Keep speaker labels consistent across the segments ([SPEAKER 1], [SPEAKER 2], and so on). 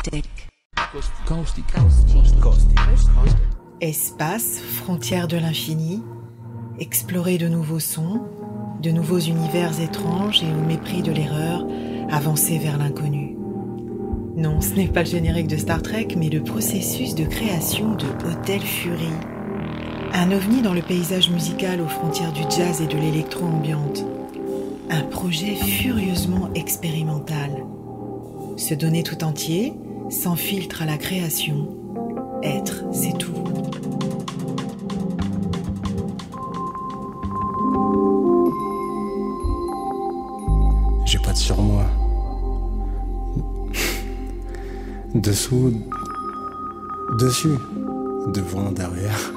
[SPEAKER 1] Caustic.
[SPEAKER 2] Espace, frontière de l'infini, explorer de nouveaux sons, de nouveaux univers étranges et au mépris de l'erreur, avancer vers l'inconnu. Non, ce n'est pas le générique de Star Trek, mais le processus de création de Hotel Fury. Un ovni dans le paysage musical aux frontières du jazz et de l'électro-ambiante. Un projet furieusement expérimental. Se donner tout entier, sans filtre à la création. Être, c'est tout.
[SPEAKER 3] J'ai pas de surmoi. Dessous, dessus, devant, derrière,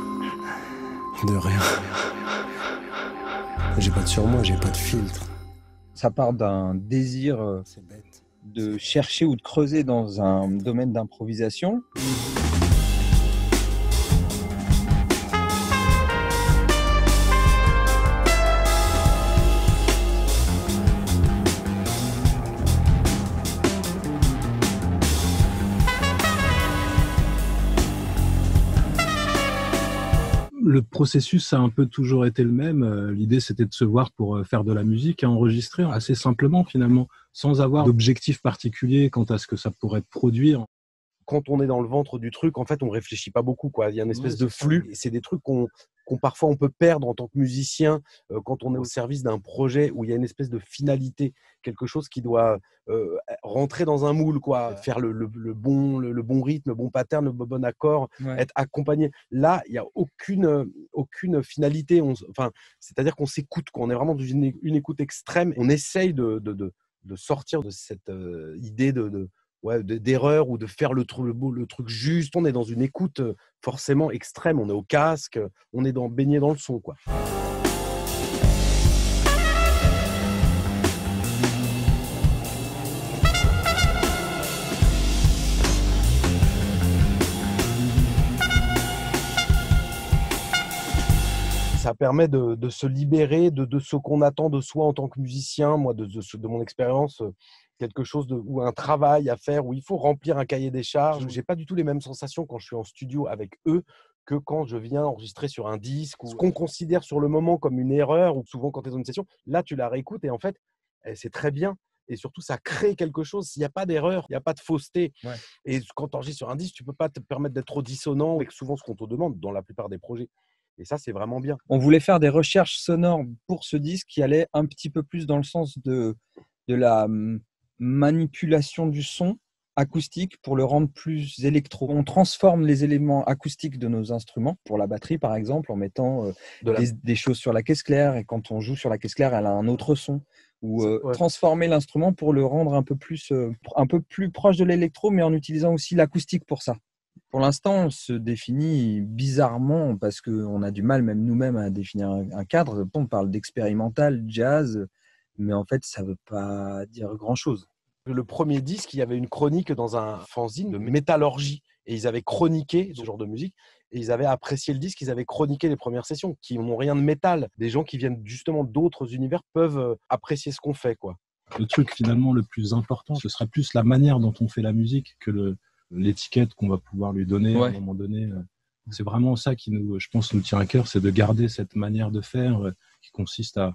[SPEAKER 3] de rien. J'ai pas de surmoi, j'ai pas de filtre.
[SPEAKER 4] Ça part d'un désir de chercher ou de creuser dans un domaine d'improvisation.
[SPEAKER 5] Le processus a un peu toujours été le même. L'idée, c'était de se voir pour faire de la musique et enregistrer assez simplement, finalement, sans avoir d'objectif particulier quant à ce que ça pourrait produire.
[SPEAKER 6] Quand on est dans le ventre du truc, en fait, on réfléchit pas beaucoup, quoi. Il y a une espèce de flux. Et c'est des trucs qu'on parfois on peut perdre en tant que musicien quand on est au service d'un projet où il y a une espèce de finalité, quelque chose qui doit rentrer dans un moule, quoi. Faire le bon rythme, le bon pattern, le bon accord, être accompagné. Là, il y a aucune finalité. C'est-à-dire qu'on s'écoute, quoi. On est vraiment dans une écoute extrême. On essaye de sortir de cette idée d'erreur ou de faire le truc juste. On est dans une écoute forcément extrême, on est au casque, on est baigné dans le son, quoi. Ça permet de se libérer de ce qu'on attend de soi en tant que musicien. Moi, de mon expérience, quelque chose ou un travail à faire où il faut remplir un cahier des charges. J'ai pas du tout les mêmes sensations quand je suis en studio avec eux que quand je viens enregistrer sur un disque. Ou ce qu'on considère sur le moment comme une erreur, ou souvent quand tu es dans une session, là tu la réécoutes et en fait c'est très bien. Et surtout, ça crée quelque chose. S'il n'y a pas d'erreur, il n'y a pas de fausseté. Ouais. Et quand tu enregistres sur un disque, tu ne peux pas te permettre d'être trop dissonant avec souvent ce qu'on te demande dans la plupart des projets. Et ça, c'est vraiment bien.
[SPEAKER 4] On voulait faire des recherches sonores pour ce disque qui allaient un petit peu plus dans le sens de la manipulation du son acoustique pour le rendre plus électro. On transforme les éléments acoustiques de nos instruments, pour la batterie par exemple, en mettant des choses sur la caisse claire, et quand on joue sur la caisse claire, elle a un autre son. Ou transformer l'instrument pour le rendre un peu plus proche de l'électro, mais en utilisant aussi l'acoustique pour ça. Pour l'instant, on se définit bizarrement parce qu'on a du mal, même nous-mêmes, à définir un cadre. On parle d'expérimental, jazz, mais en fait, ça ne veut pas dire grand-chose.
[SPEAKER 6] Le premier disque, il y avait une chronique dans un fanzine de métallurgie. Et ils avaient chroniqué ce genre de musique. Et ils avaient apprécié le disque, ils avaient chroniqué les premières sessions, qui n'ont rien de métal. Des gens qui viennent justement d'autres univers peuvent apprécier ce qu'on fait, quoi.
[SPEAKER 5] Le truc, finalement, le plus important, ce sera plus la manière dont on fait la musique que l'étiquette qu'on va pouvoir lui donner à un moment donné. C'est vraiment ça qui je pense, nous tient à cœur, c'est de garder cette manière de faire qui consiste à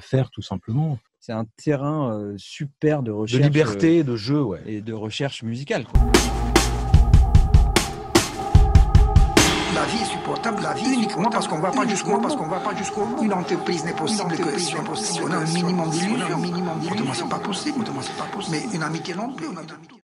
[SPEAKER 5] faire tout simplement.
[SPEAKER 4] C'est un terrain super de recherche.
[SPEAKER 6] De liberté, de jeu,
[SPEAKER 4] et de recherche musicale, quoi.
[SPEAKER 7] La vie est supportable, la vie uniquement parce qu'on ne va pas jusqu'au bout. Une entreprise n'est possible que si on a un minimum d'illusion. Autrement, c'est pas possible. Mais une amitié non plus.